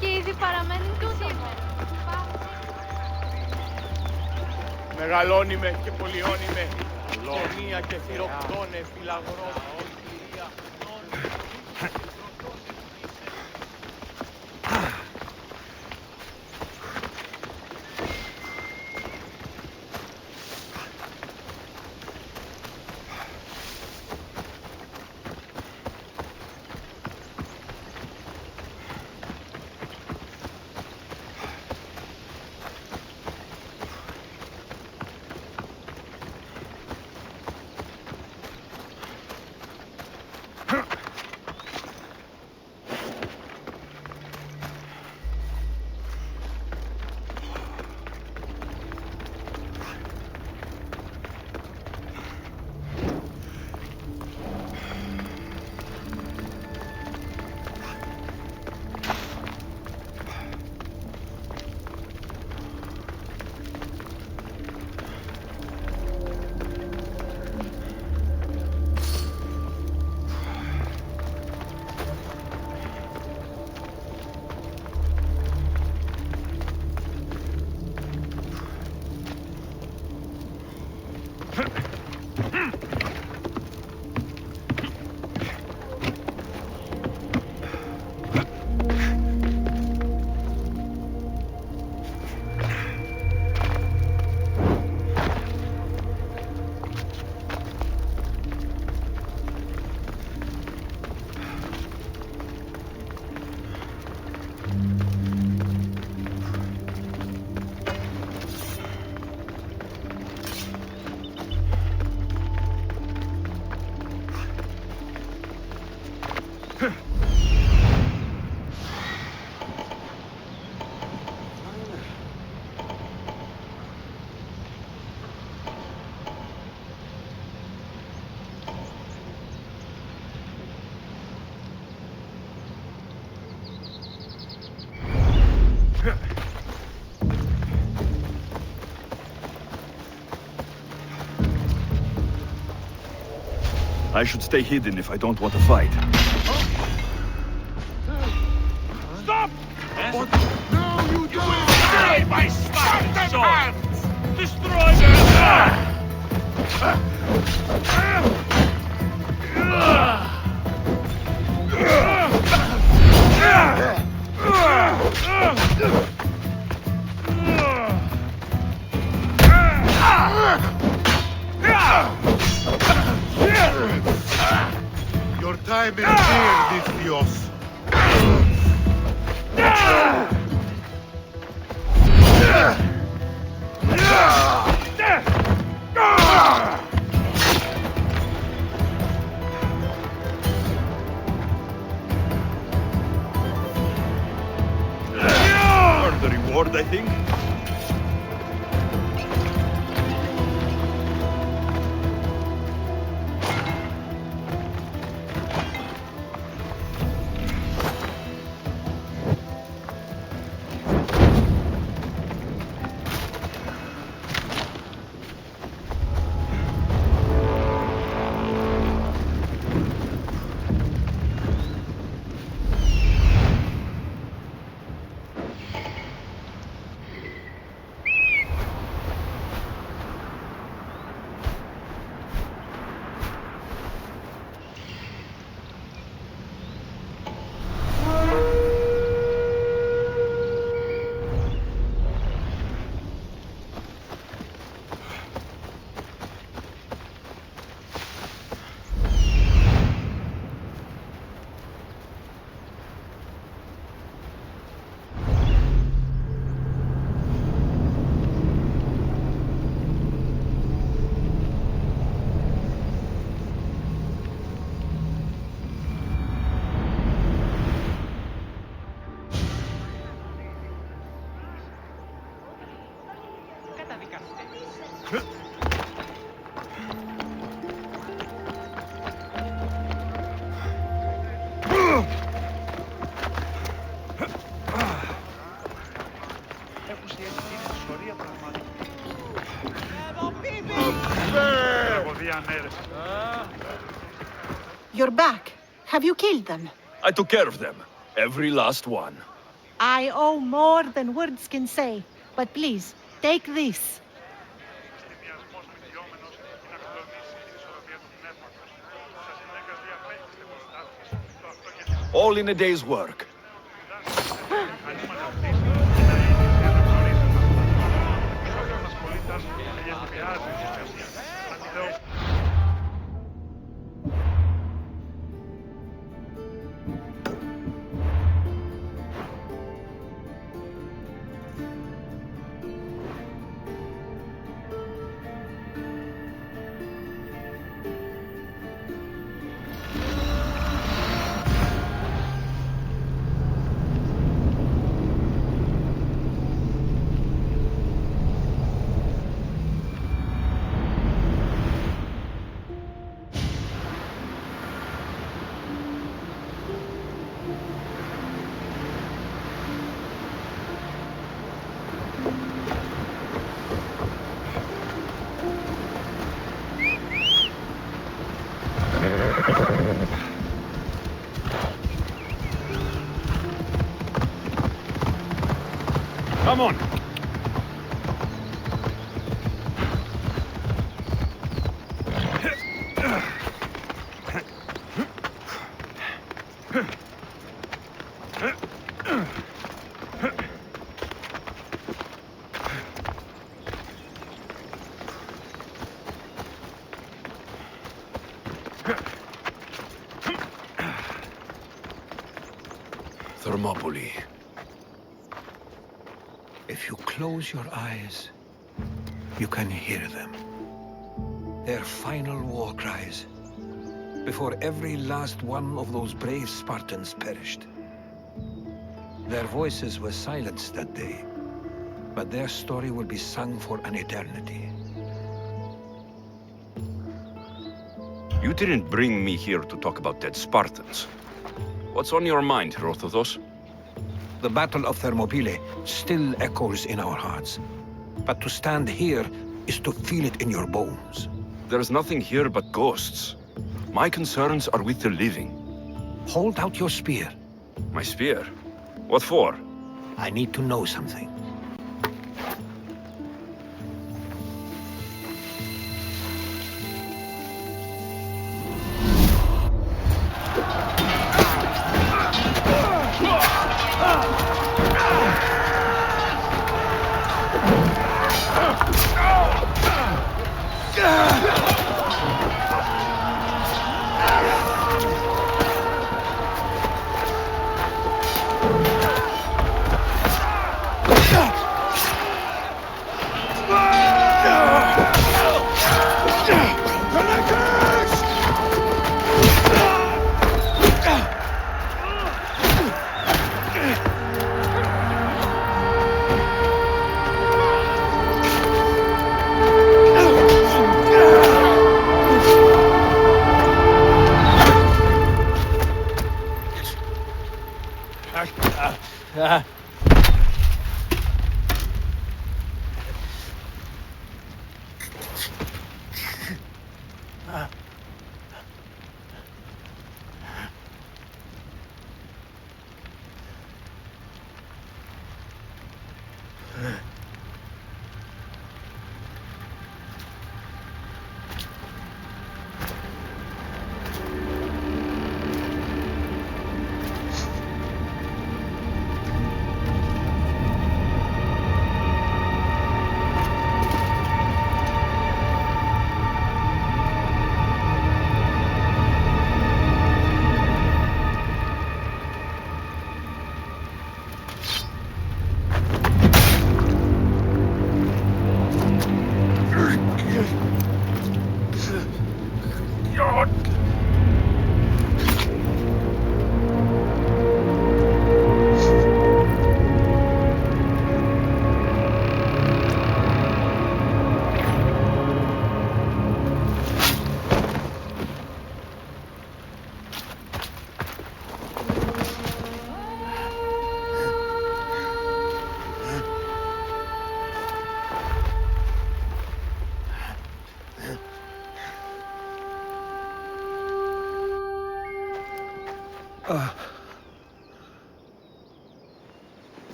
Και ήδη παραμένουν και σήμερα. Μεγαλώνει με και πολιώνει με. Λονία και θηροκτώνε, φυλαγρό. I should stay hidden if I don't want to fight. Stop! What? No, you don't! Die by smashing swords! Destroy them! Your time is near, Dithios. Earn the reward, I think. You're back. Have you killed them? I took care of them. Every last one. I owe more than words can say. But please, take this. All in a day's work. Come on. Thermopylae. If you close your eyes, you can hear them. Their final war cries, before every last one of those brave Spartans perished. Their voices were silenced that day, but their story will be sung for an eternity. You didn't bring me here to talk about dead Spartans. What's on your mind, Herodotus? The Battle of Thermopylae still echoes in our hearts. But to stand here is to feel it in your bones. There's nothing here but ghosts. My concerns are with the living. Hold out your spear. My spear? What for? I need to know something.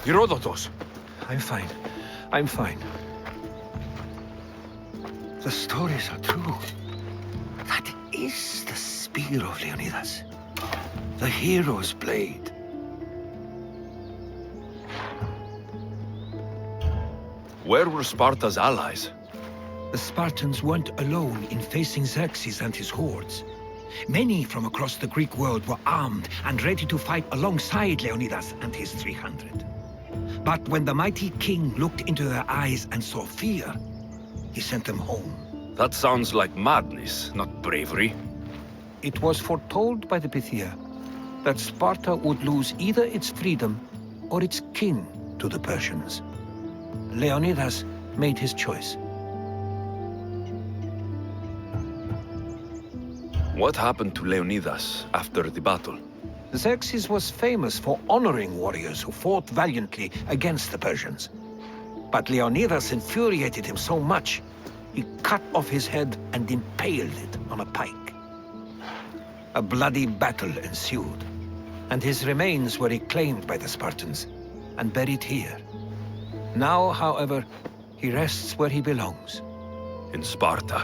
Herodotus! I'm fine. I'm fine. The stories are true. That is the spear of Leonidas. The hero's blade. Where were Sparta's allies? The Spartans weren't alone in facing Xerxes and his hordes. Many from across the Greek world were armed and ready to fight alongside Leonidas and his 300. But when the mighty king looked into their eyes and saw fear, he sent them home. That sounds like madness, not bravery. It was foretold by the Pythia that Sparta would lose either its freedom or its king to the Persians. Leonidas made his choice. What happened to Leonidas after the battle? Xerxes was famous for honoring warriors who fought valiantly against the Persians. But Leonidas infuriated him so much, he cut off his head and impaled it on a pike. A bloody battle ensued, and his remains were reclaimed by the Spartans and buried here. Now, however, he rests where he belongs. In Sparta.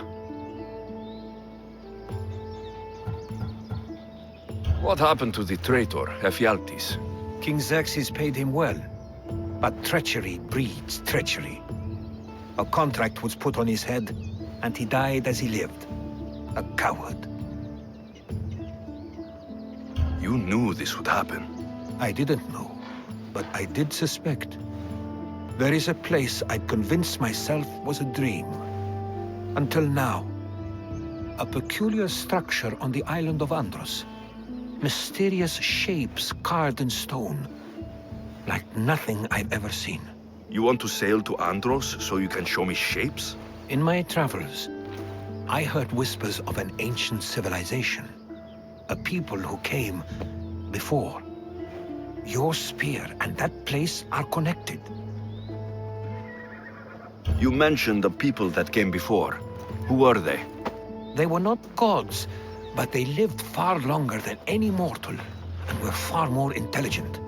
What happened to the traitor, Ephialtes? King Xerxes paid him well, but treachery breeds treachery. A contract was put on his head, and he died as he lived. A coward. You knew this would happen. I didn't know, but I did suspect. There is a place I'd convinced myself was a dream. Until now. A peculiar structure on the island of Andros. Mysterious shapes carved in stone. Like nothing I've ever seen. You want to sail to Andros so you can show me shapes? In my travels, I heard whispers of an ancient civilization. A people who came before. Your spear and that place are connected. You mentioned the people that came before. Who are they? They were not gods, but they lived far longer than any mortal, and were far more intelligent.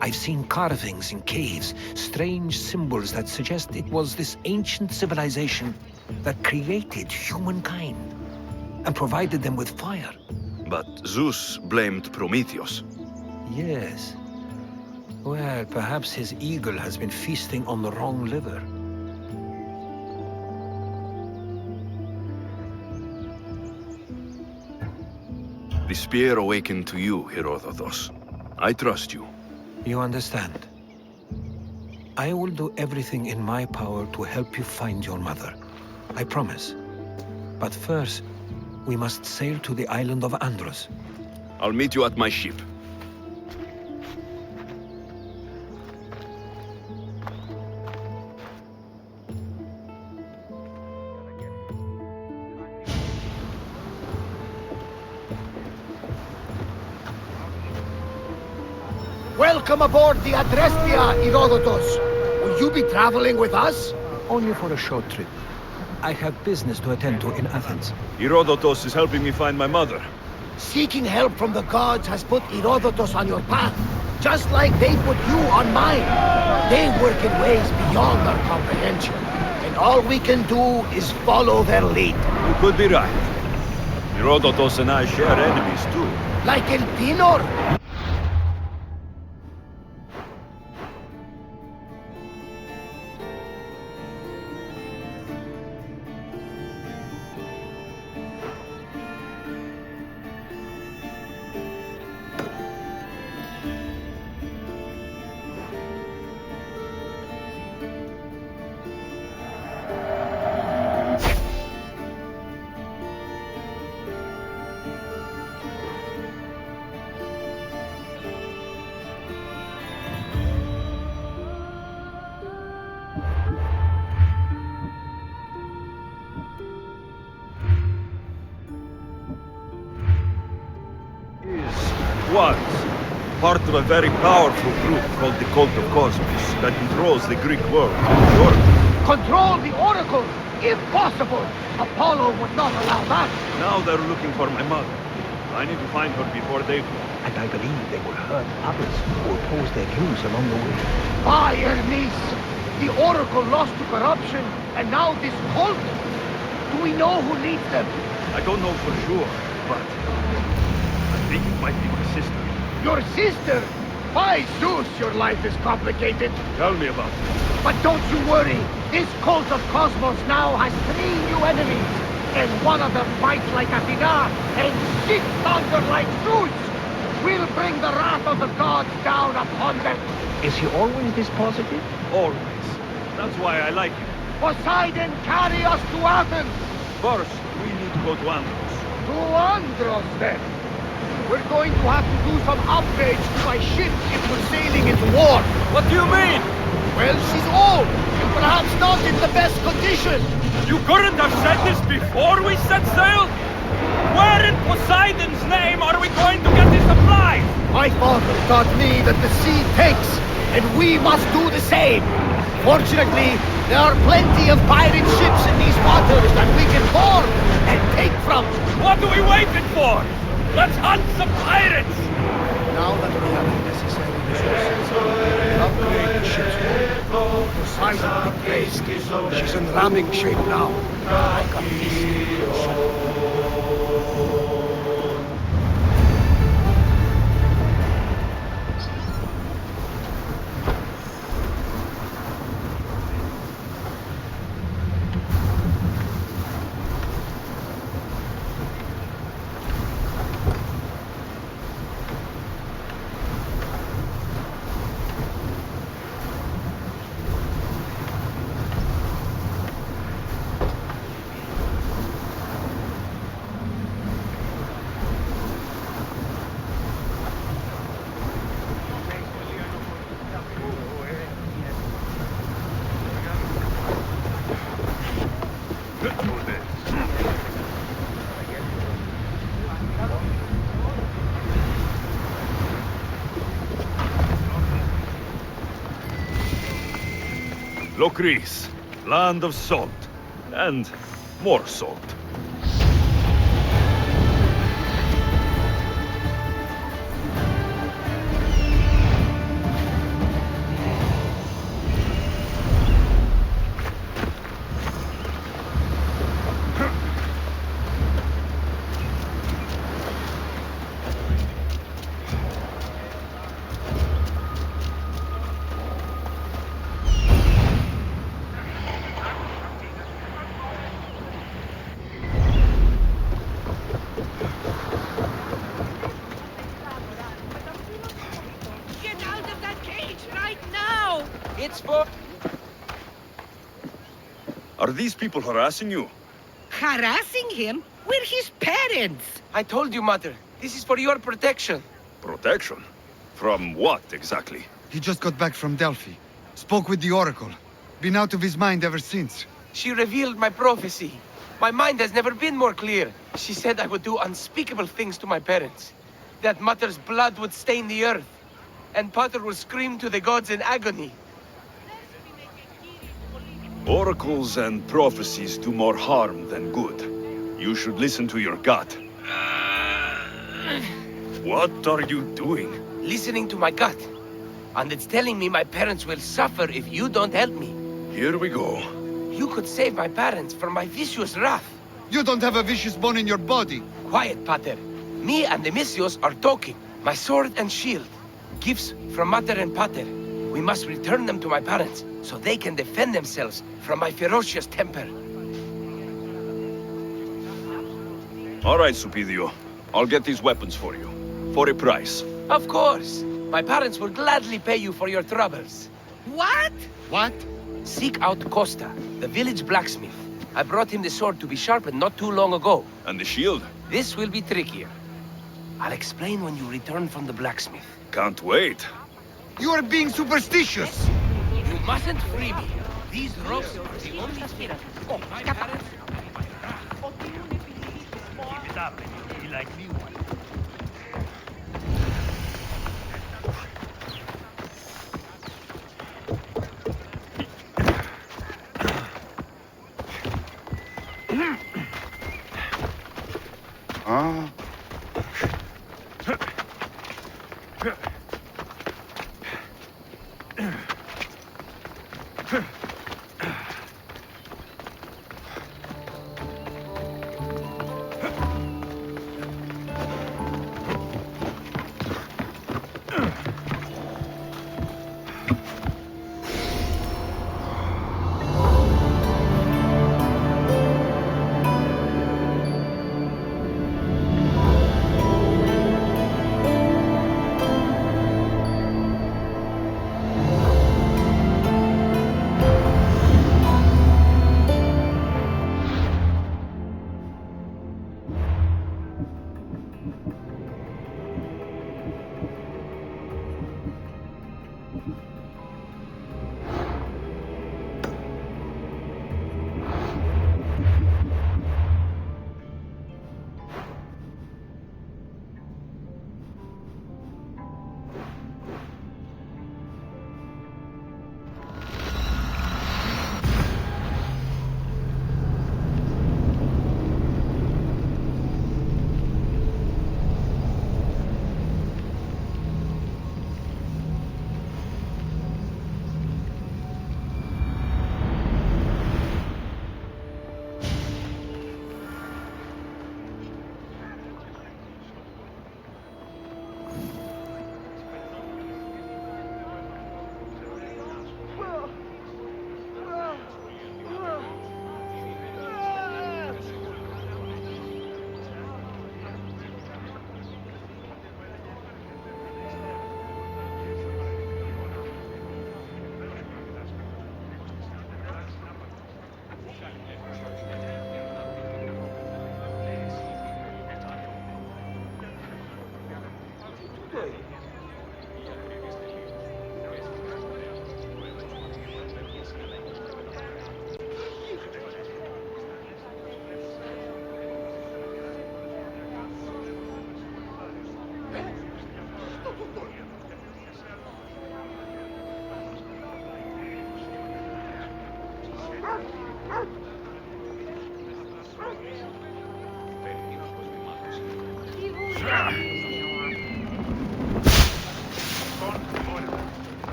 I've seen carvings in caves, strange symbols that suggest it was this ancient civilization that created humankind, and provided them with fire. But Zeus blamed Prometheus. Yes. Well, perhaps his eagle has been feasting on the wrong liver. The spear awakened to you, Herodotus. I trust you. You understand. I will do everything in my power to help you find your mother. I promise. But first, we must sail to the island of Andros. I'll meet you at my ship. Welcome aboard the Adrestia, Herodotus. Will you be traveling with us? Only for a short trip. I have business to attend to in Athens. Herodotus is helping me find my mother. Seeking help from the gods has put Herodotus on your path, just like they put you on mine. They work in ways beyond our comprehension, and all we can do is follow their lead. You could be right. Herodotus and I share enemies too. Like Elpinor. Was part of a very powerful group called the Cult of Cosmos that controls the Greek world. Sure. Control the Oracle, if possible. Apollo would not allow that. Now they're looking for my mother. I need to find her before they do. And I believe they will hurt others who oppose their views along the way. Fire, niece! The Oracle lost to corruption, and now this cult? Do we know who leads them? I don't know for sure, but I think it might be my sister. Your sister? By Zeus, your life is complicated. Tell me about it. But don't you worry. This cult of Cosmos now has 3 new enemies. And one of them fights like Athena and shits thunder like Zeus. We'll bring the wrath of the gods down upon them. Is he always this positive? Always. That's why I like you. Poseidon, carry us to Athens. First, we need to go to Andros. To Andros, then. We're going to have to do some upgrades to my ship if we're sailing into war. What do you mean? Well, she's old, and perhaps not in the best condition. You couldn't have said this before we set sail? Where in Poseidon's name are we going to get the supplies? My father taught me that the sea takes, and we must do the same. Fortunately, there are plenty of pirate ships in these waters that we can board and take from. What are we waiting for? Let's hunt some pirates! Now that we have the necessary resources, we can upgrade the ship's hull. Poseidon will be praised. She's in ramming shape now. Like a beast. Lokris, land of salt. And more salt. Are these people harassing you? Harassing him? We're his parents. I told you, Mother. This is for your protection. Protection? From what, exactly? He just got back from Delphi. Spoke with the Oracle. Been out of his mind ever since. She revealed my prophecy. My mind has never been more clear. She said I would do unspeakable things to my parents. That Mother's blood would stain the earth. And Pater would scream to the gods in agony. Oracles and prophecies do more harm than good. You should listen to your gut. What are you doing? Listening to my gut. And it's telling me my parents will suffer if you don't help me. Here we go. You could save my parents from my vicious wrath. You don't have a vicious bone in your body. Quiet, Pater. Me and the Misios are talking. My sword and shield. Gifts from Mater and Pater. We must return them to my parents, so they can defend themselves from my ferocious temper. All right, Supidio. I'll get these weapons for you. For a price. Of course. My parents will gladly pay you for your troubles. What? What? Seek out Costa, the village blacksmith. I brought him the sword to be sharpened not too long ago. And the shield? This will be trickier. I'll explain when you return from the blacksmith. Can't wait. You are being superstitious! You mustn't free me. These ropes are the only thing. My parents will pay my wrath.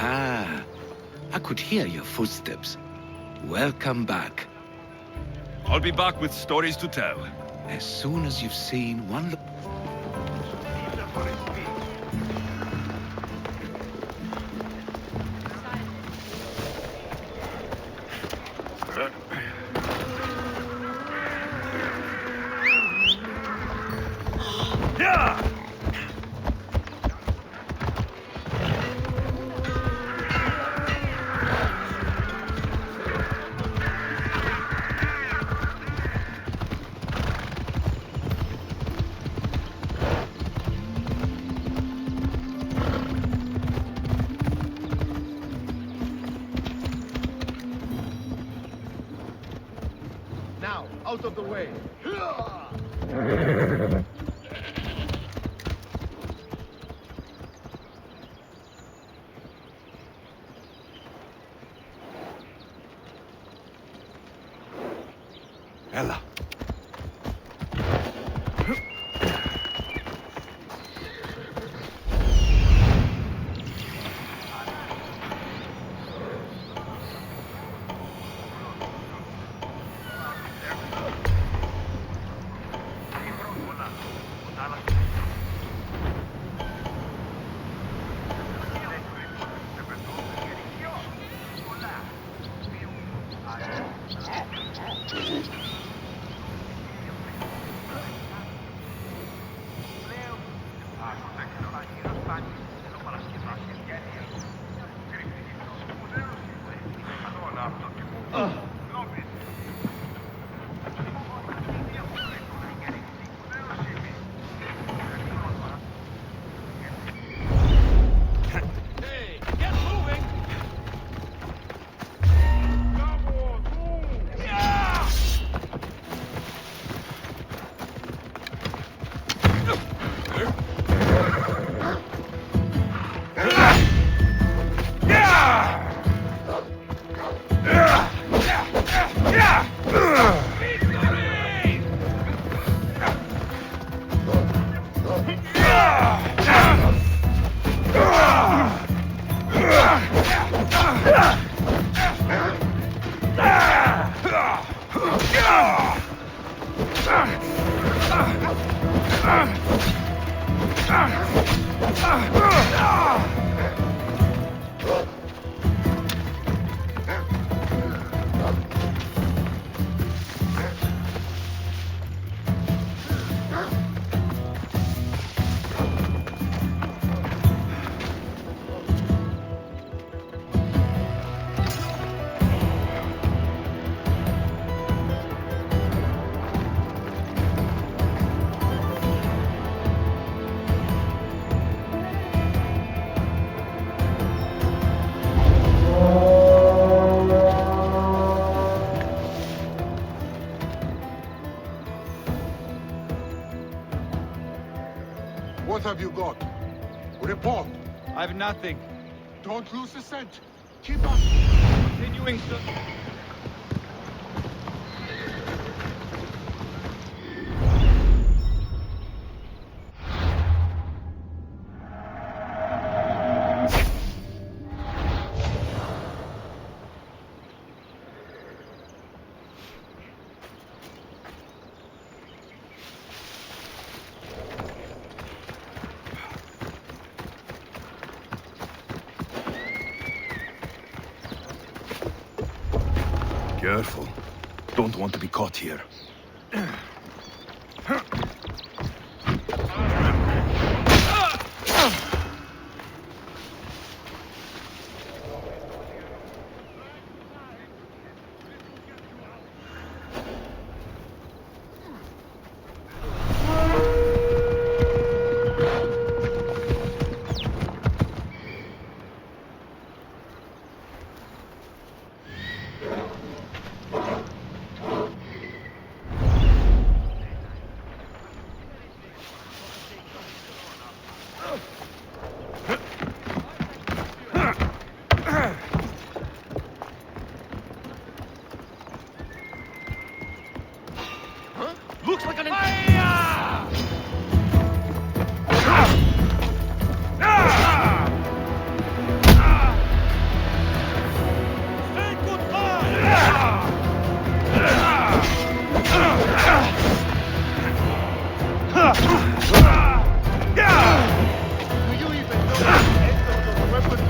Ah, I could hear your footsteps. Welcome back. I'll be back with stories to tell. As soon as you've seen one... Now, out of the way. Ella. What have you got? Report. I've nothing. Don't lose the scent. Keep up. Continuing to... Careful. Don't want to be caught here. looks like an... Do you even know the end of those weapons?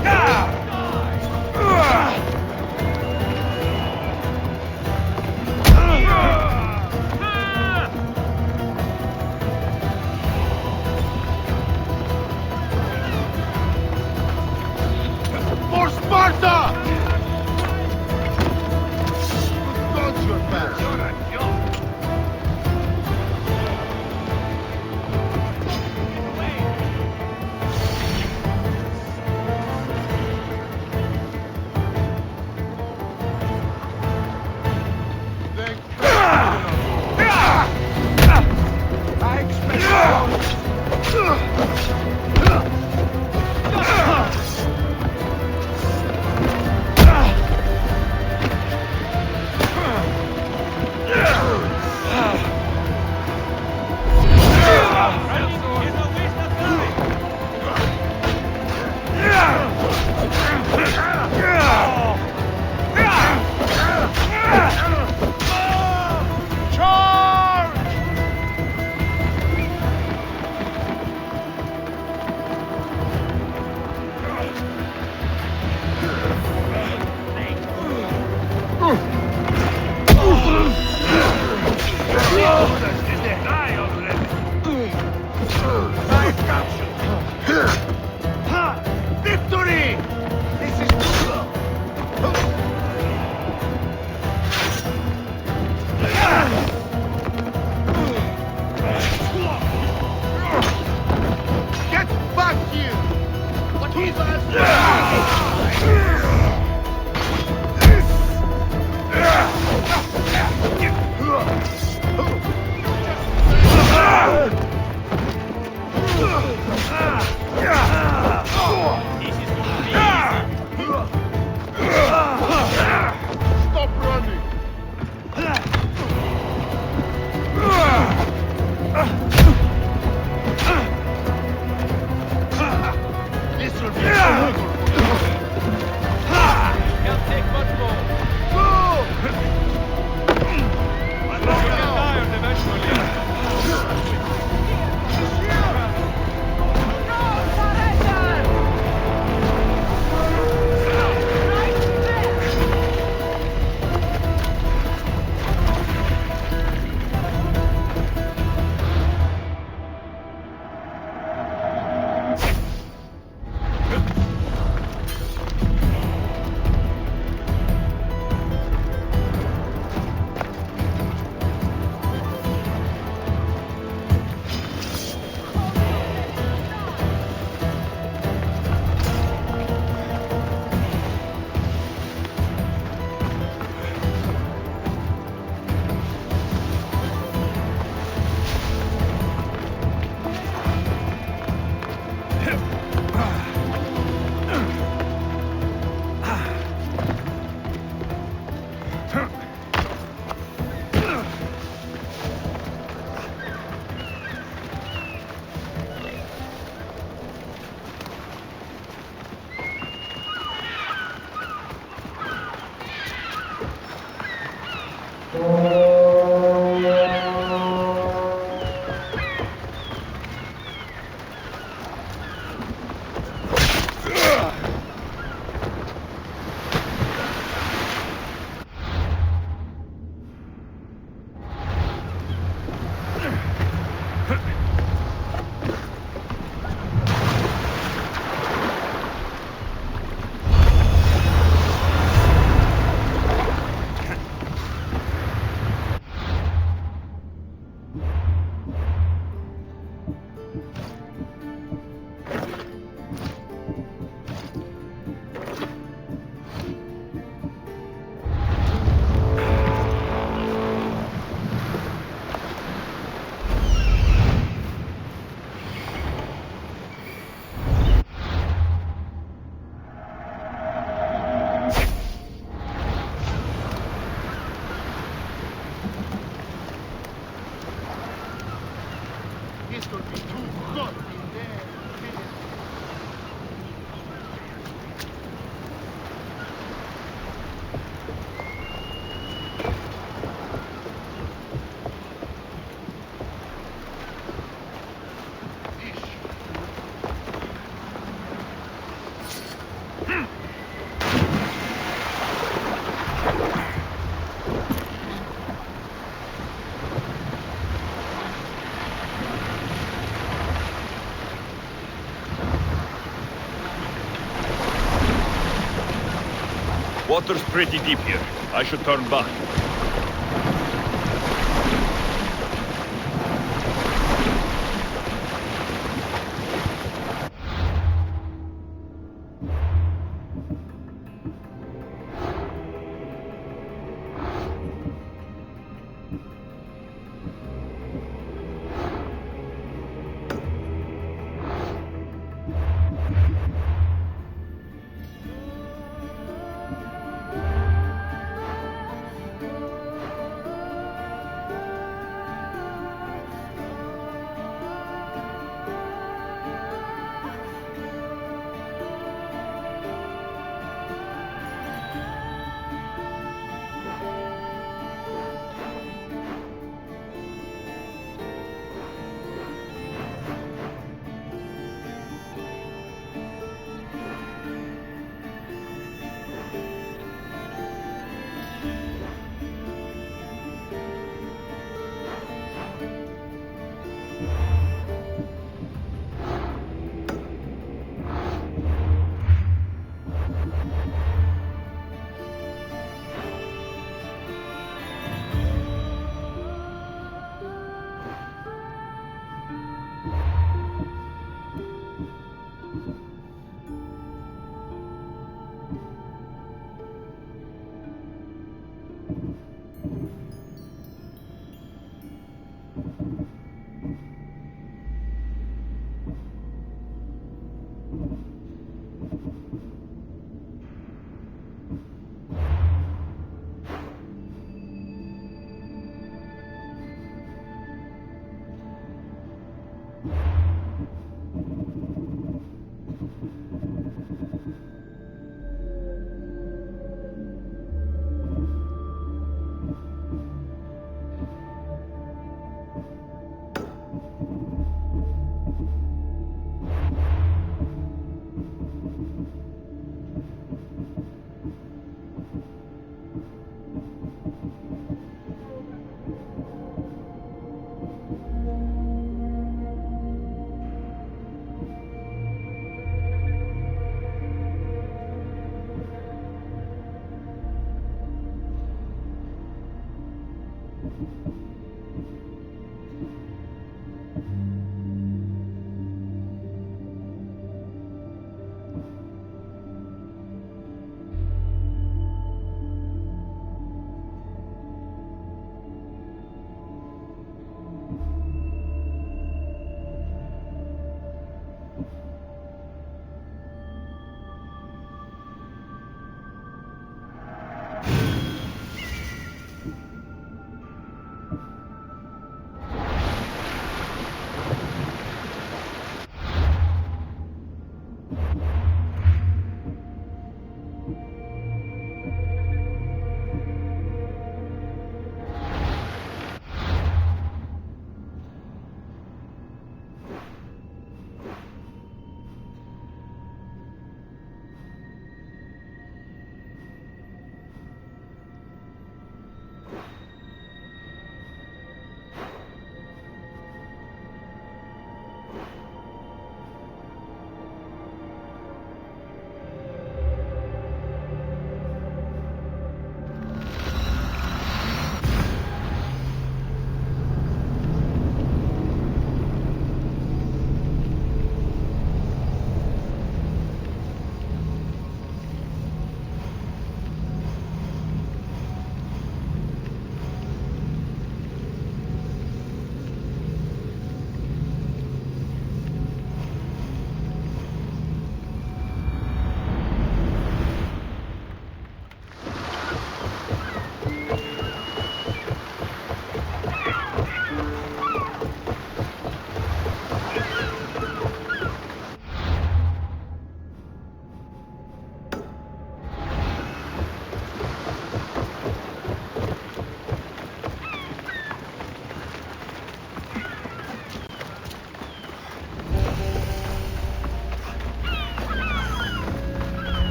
Water's pretty deep here. I should turn back.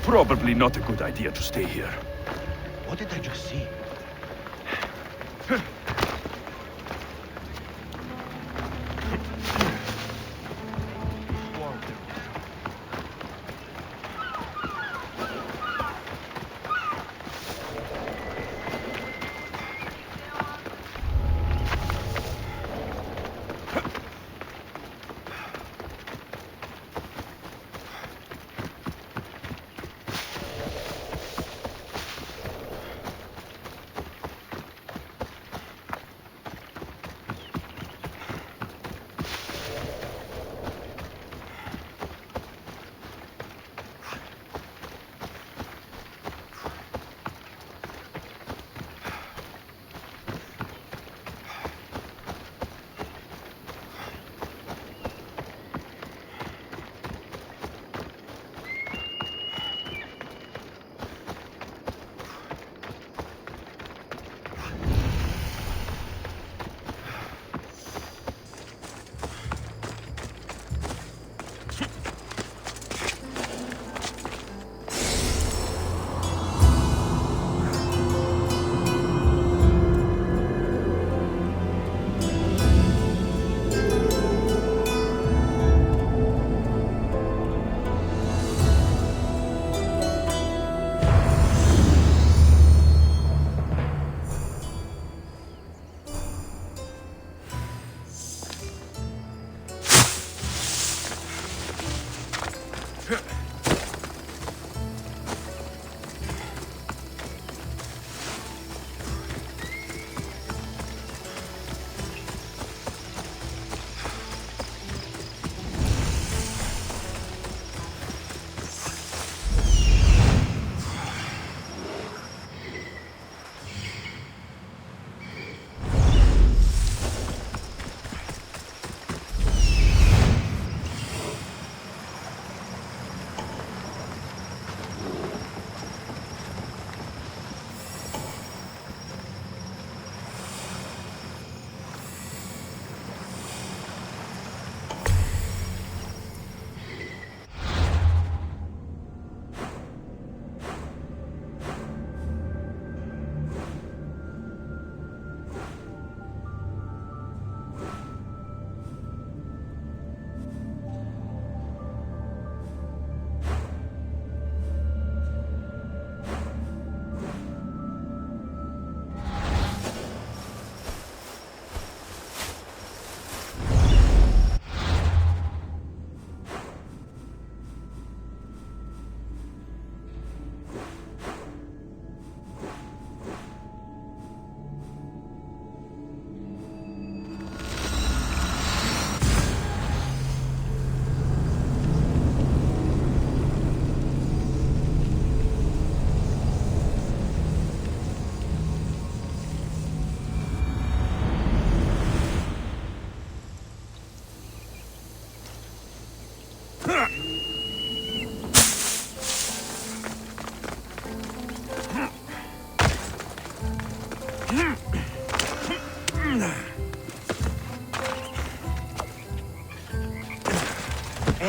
Probably not a good idea to stay here. What did I just see?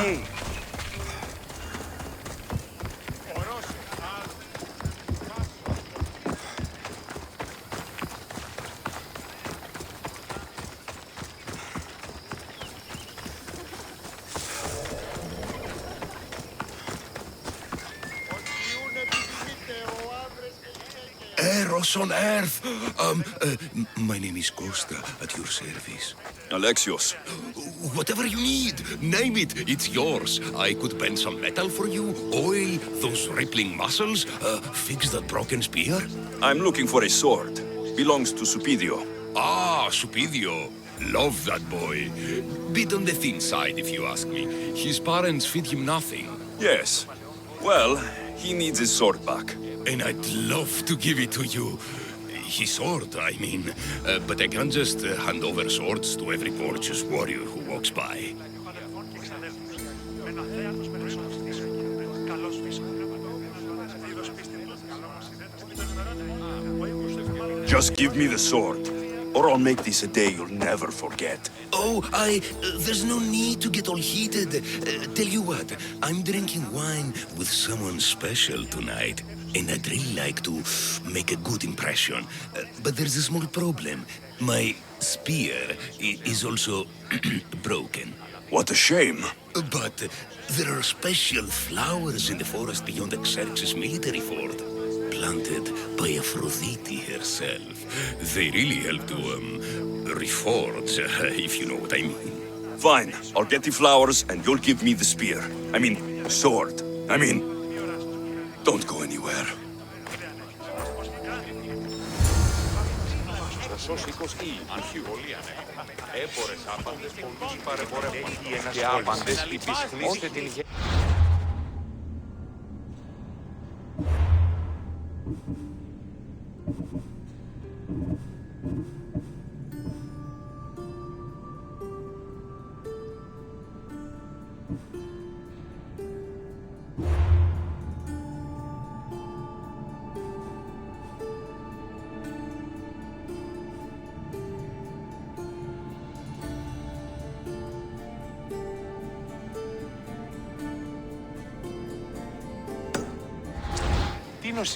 Hey! Eros on Earth! My name is Costa, at your service. Alexios. Whatever you need, name it, it's yours. I could bend some metal for you, oil those rippling muscles, fix that broken spear. I'm looking for a sword. Belongs to Supidio. Ah, Supidio. Love that boy. Bit on the thin side, if you ask me. His parents feed him nothing. Yes. Well, he needs his sword back. And I'd love to give it to you. His sword, I mean. But I can't just hand over swords to every gorgeous warrior who walks by. Just give me the sword, or I'll make this a day you'll never forget. Oh, there's no need to get all heated. Tell you what, I'm drinking wine with someone special tonight. And I'd really like to make a good impression. But there's a small problem. My spear is also broken. What a shame. But there are special flowers in the forest beyond Xerxes' military fort, planted by Aphrodite herself. They really help to, reforge, if you know what I mean. Fine, I'll get the flowers and you'll give me the spear. I mean, sword. Don't go anywhere.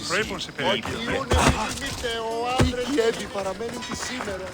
Πρέπει να σε περιμένει. Ότι ήμουν επιθυμείτε ο άντρες και έβη παραμένουν τη σήμερα.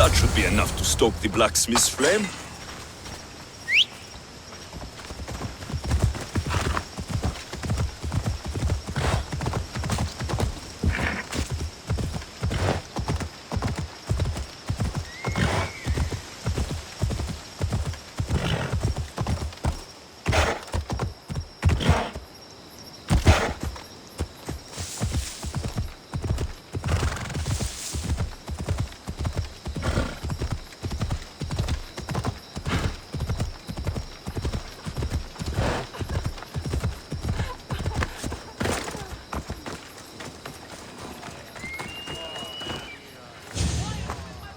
That should be enough to stoke the blacksmith's flame.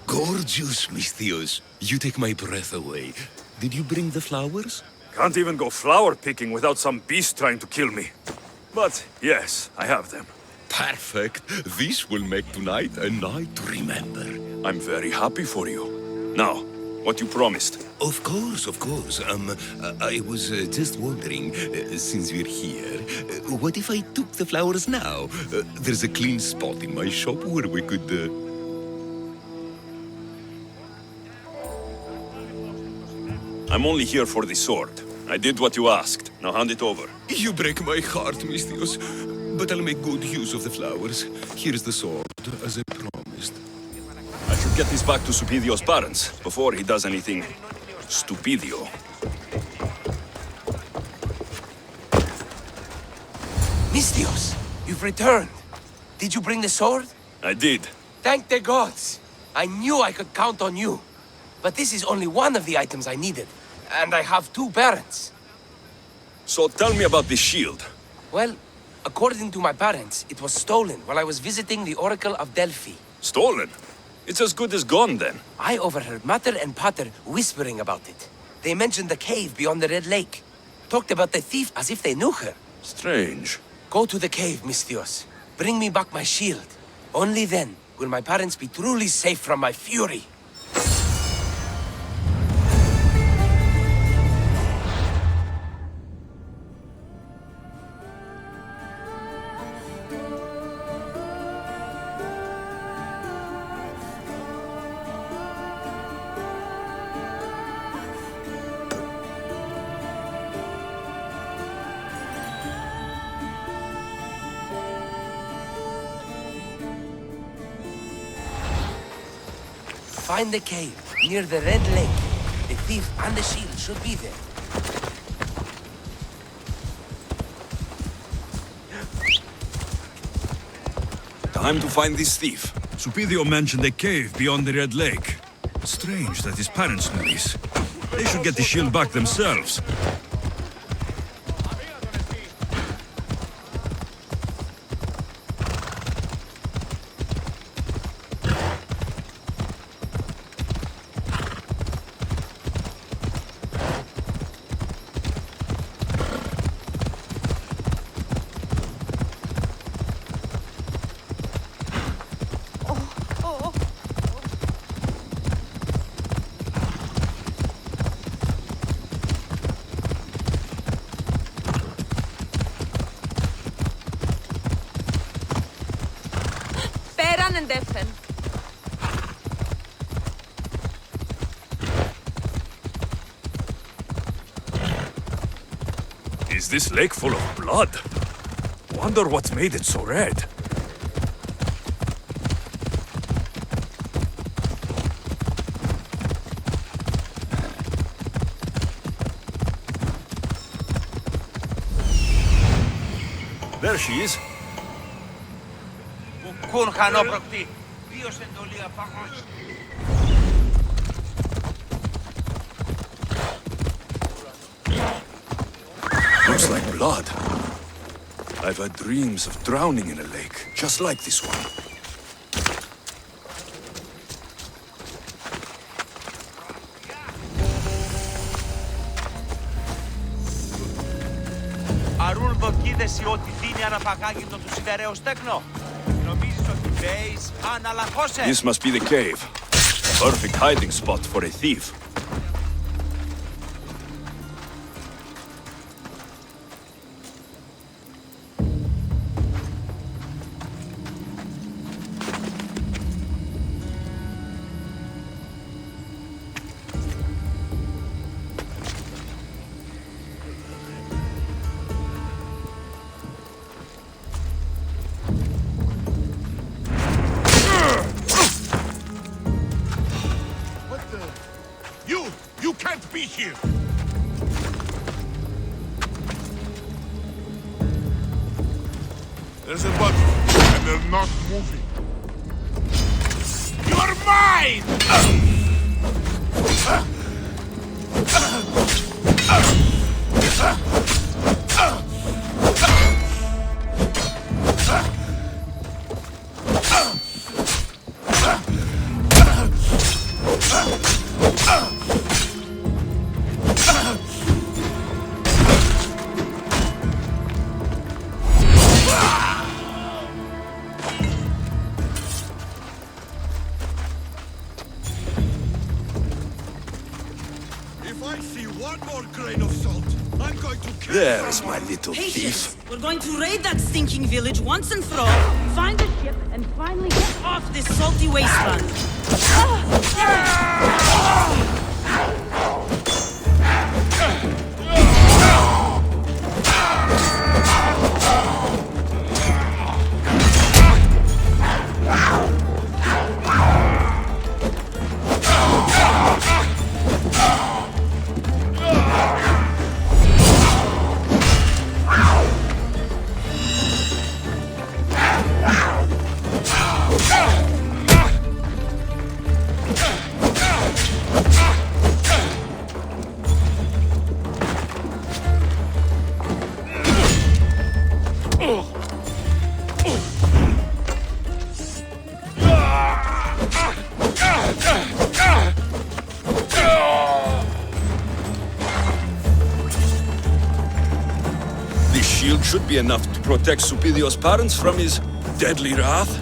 Gorgeous, Misthios. You take my breath away. Did you bring the flowers? Can't even go flower picking without some beast trying to kill me. But yes, I have them. Perfect. This will make tonight a night to remember. I'm very happy for you. Now, what you promised. Of course, of course. I was just wondering, since we're here, what if I took the flowers now? There's a clean spot in my shop where we could... I'm only here for the sword. I did what you asked. Now hand it over. You break my heart, Misthios. But I'll make good use of the flowers. Here's the sword, as I promised. I should get this back to Supidio's parents before he does anything stupidio. Misthios, you've returned. Did you bring the sword? I did. Thank the gods. I knew I could count on you. But this is only one of the items I needed. And I have 2 parents. So tell me about the shield. Well, according to my parents, it was stolen while I was visiting the Oracle of Delphi. Stolen? It's as good as gone then. I overheard Mater and Pater whispering about it. They mentioned the cave beyond the Red Lake. Talked about the thief as if they knew her. Strange. Go to the cave, Misthios. Bring me back my shield. Only then will my parents be truly safe from my fury. Find the cave near the Red Lake. The thief and the shield should be there. Time to find this thief. Supidio mentioned a cave beyond the Red Lake. Strange that his parents knew this. They should get the shield back themselves. Is this lake full of blood? Wonder what's made it so red. There she is. Looks like blood. I've had dreams of drowning in a lake, just like this one. Αρούν δοκίδες ότι δίνει αναπαγάγητο του σιδερέου στέκνο. Νομίζεις ότι μπέεις, αναλαχώσαι. This must be the cave. Perfect hiding spot for a thief. must be here! There's a button, and they're not moving. You're mine! If I see one more grain of salt, I'm going to kill There's my little Patience! thief. We're going to raid that stinking village once and for all, find a ship, and finally get off this salty wasteland. This shield should be enough to protect Supidio's parents from his deadly wrath.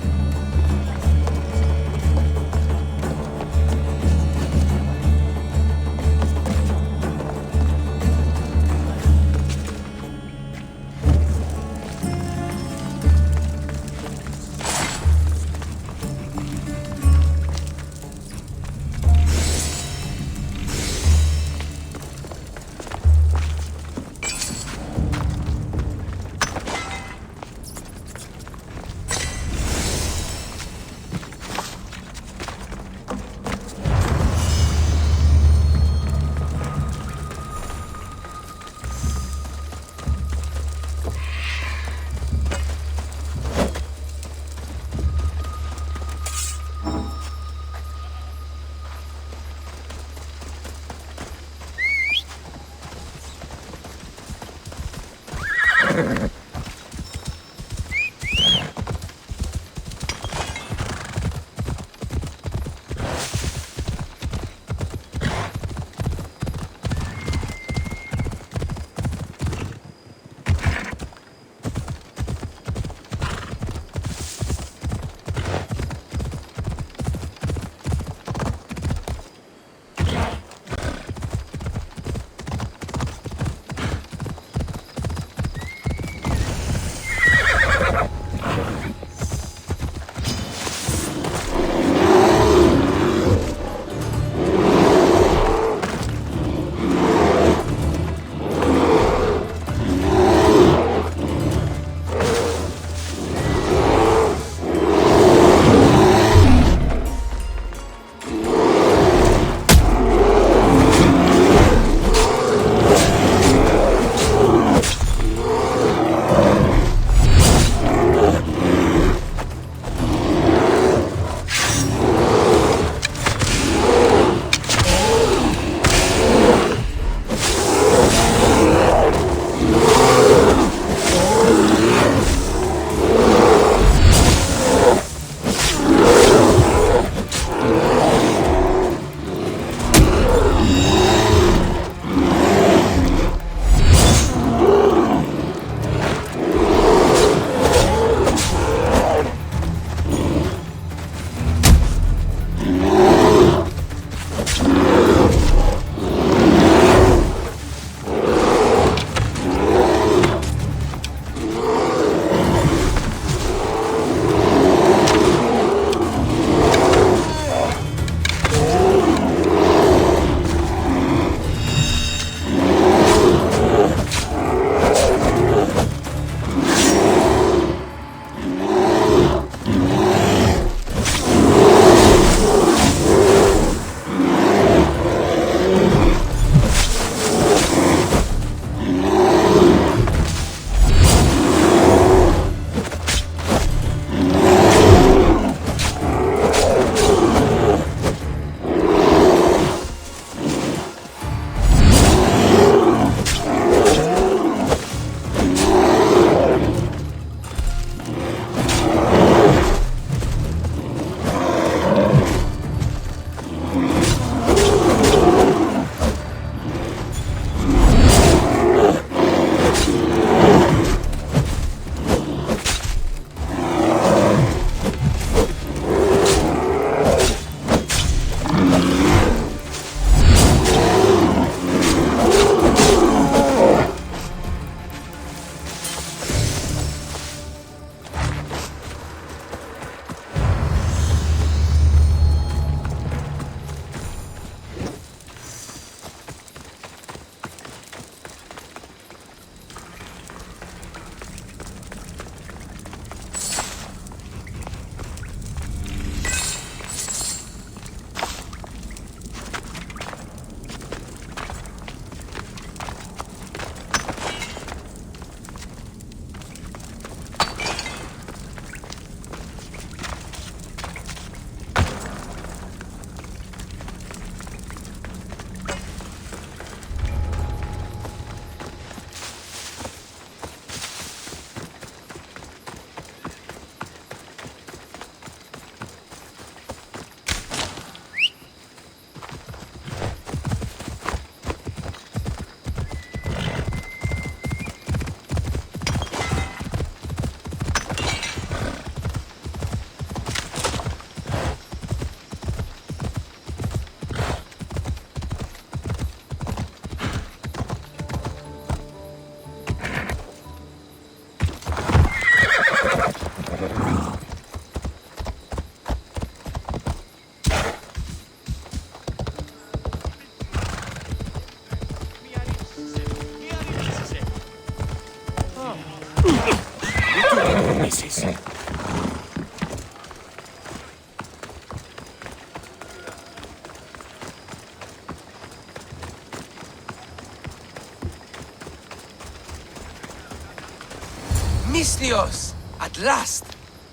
Misthios! At last!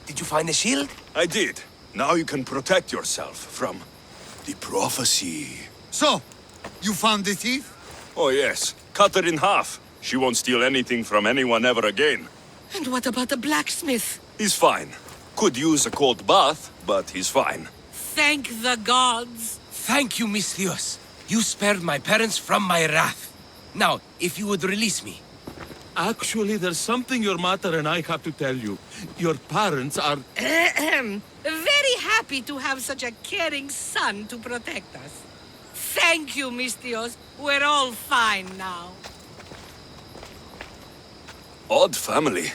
Did you find the shield? I did. Now you can protect yourself from the prophecy. So, you found the thief? Oh yes, cut her in half. She won't steal anything from anyone ever again. And what about the blacksmith? He's fine. Could use a cold bath, but he's fine. Thank the gods. Thank you, Misthios. You spared my parents from my wrath. Now, if you would release me. Actually, there's something your mother and I have to tell you. Your parents are... Very happy to have such a caring son to protect us. Thank you, Misthios. We're all fine now. Odd family.